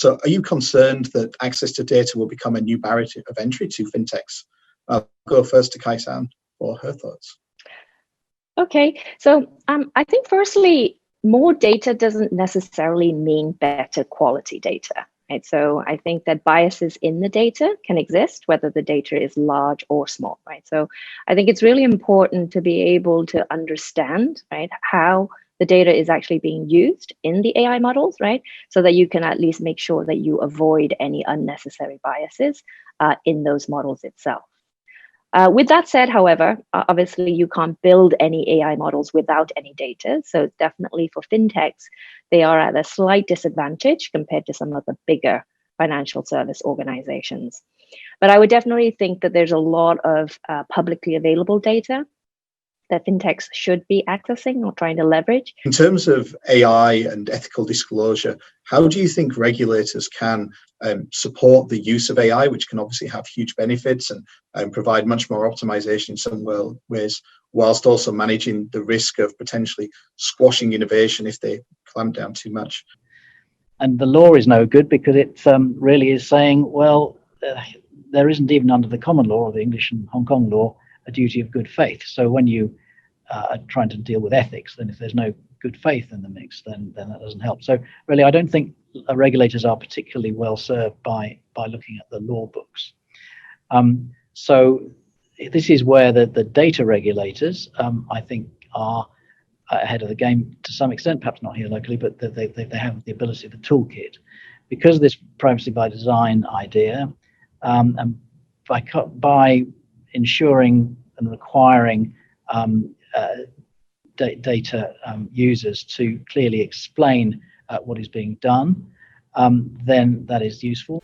So are you concerned that access to data will become a new barrier of entry to fintechs? I'll go first to Khai-san for her thoughts. Okay, so I think firstly, more data doesn't necessarily mean better quality data. Right? So I think that biases in the data can exist, whether the data is large or small, right? So I think it's really important to be able to understand, right, how the data is actually being used in the AI models, right? So that you can at least make sure that you avoid any unnecessary biases in those models itself. With that said, however, obviously you can't build any AI models without any data. So definitely for fintechs, they are at a slight disadvantage compared to some of the bigger financial service organizations. But I would definitely think that there's a lot of publicly available data that fintechs should be accessing or trying to leverage. In terms of AI and ethical disclosure, how do you think regulators can support the use of AI, which can obviously have huge benefits and provide much more optimization in some ways, whilst also managing the risk of potentially squashing innovation if they clamp down too much? And the law is no good because it really is saying, well, there isn't even under the common law or the English and Hong Kong law a duty of good faith. So when you are trying to deal with ethics, then if there's no good faith in the mix, then that doesn't help. So really, I don't think regulators are particularly well served by looking at the law books. So this is where the data regulators, I think, are ahead of the game to some extent, perhaps not here locally, but they have the ability of the toolkit. Because of this privacy by design idea, and by ensuring and requiring data users to clearly explain what is being done, then that is useful.